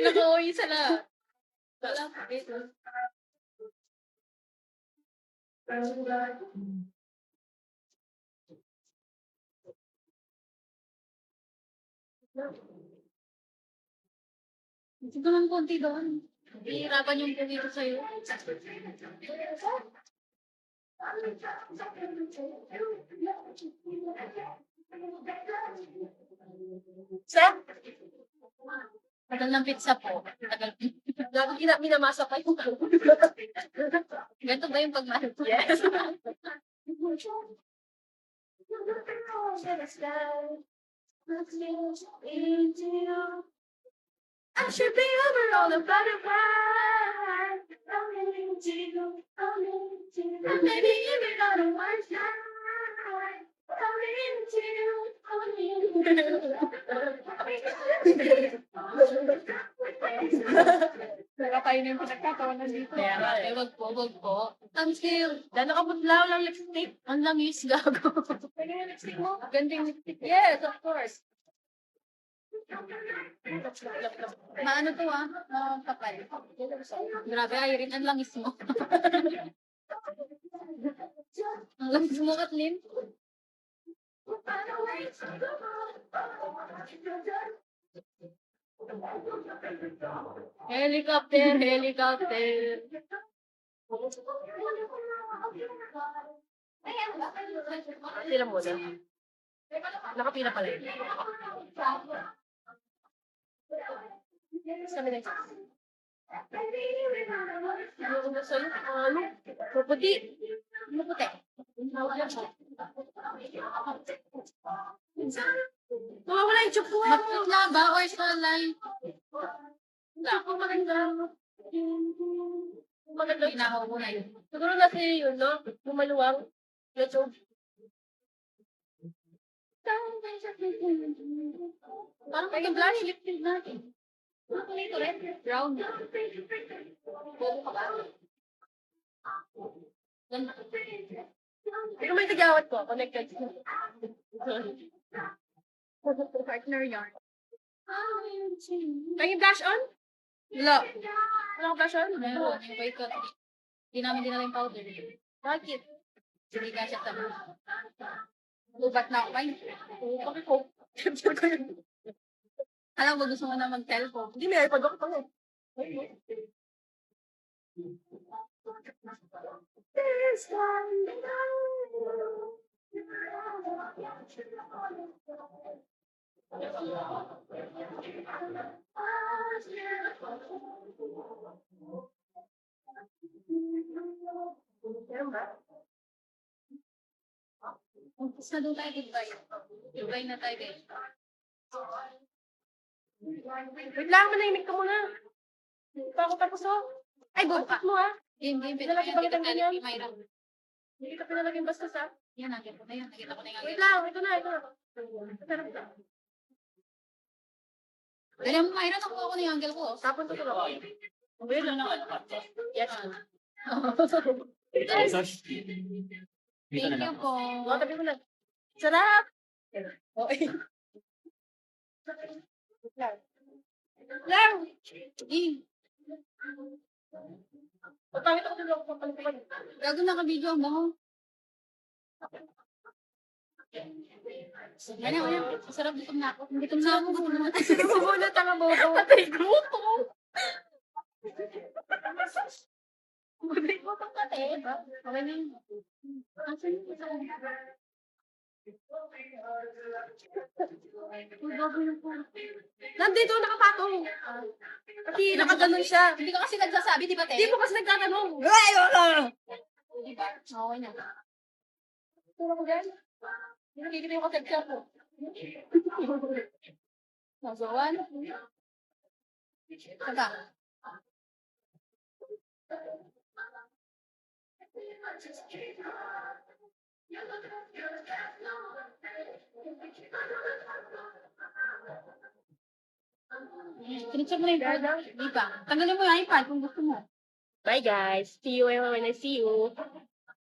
Pinaka-uwi sa lahat. Wala pa dito. Gusto ng konti doon. Hihirapan yung dito sa'yo. Sir? Tagal ng pizza po. Tagal. Lagi minamasa pa yung Ganito ba yung pagmahal? Yes. I should be over all the butterflies. Maybe even on a worst night. Nakakain yung pinagkatawanan dito. Kaya nga, wag po. Ang still. Dahil nakaputlaw ng lipstick. Ang langis gago. Pwede yung lipstick mo? Ganding lipstick. Yes, of course. Maano to kapal. Grabe, Irene, ang langis mo. Ang langis mo, Kathleen. Helicopter. Pila muna. Nakapila pala yun. Sabi na Puputi. Maputi. Wala yung chupo. Matutla ba or salay? Chupo maganda. Maganda. Ginahaw mo na yun. Siguro na yun, no? Bumaluwang. YouTube. Parang pag-blush lip tint natin. Ano ko nito rin? Brown. Bobo ka ba? Pero may tagawat ko. Connected. Partner yarn. Can you blush on? Wala. Wala ka blush on? Meron. Yung white cut. Hindi namin dinala yung powder. Bakit? Hindi ka siya tama. Lubat na ako. Ay, Bakit ko? Capture ko yun. alam mo, gusto mo na mag-tell ko. Hindi, may iPad ako pa nga. Umpis na doon tayo, goodbye. Goodbye na tayo, guys. Wait lang, manahimik ka muna. Hindi pa ako tapos, oh. Ay, bukas mo, ha? Game. Lalaki ba kitang ganyan? Mayra. Hindi ka pinalagyan bastos, ha? Yan, nagyan ko na yan. Nakita ko na yung Wait lang, ito na. Dali mo, Mayra, nakuha ko na yung angle ko. Tapon to ako. Weird lang naman. Yes. Thank you po. Mga tabi mo na. Sarap! Okay. Lang! Patangit ako dito. Gago na ka-video ang bango. Ano? Sarap gutom na ako. Gutom na ako. Bubunot ang bobo. Patay grupo. Buday mo kang kate. Okay na yun. Asan yung isa? Nandito, nakapatong. Kasi nakaganon siya. Hindi ka kasi nagsasabi, di ba, te? Hindi mo kasi nagtatanong. Di ba? Okay na. Turo ko dyan. Hindi nakikita yung kasagsa ko. Nagawan. Saka. Pinitsag mo na yung card. Di ba? Tanggalin mo yung iPad kung gusto mo. Bye guys. See you when I see you.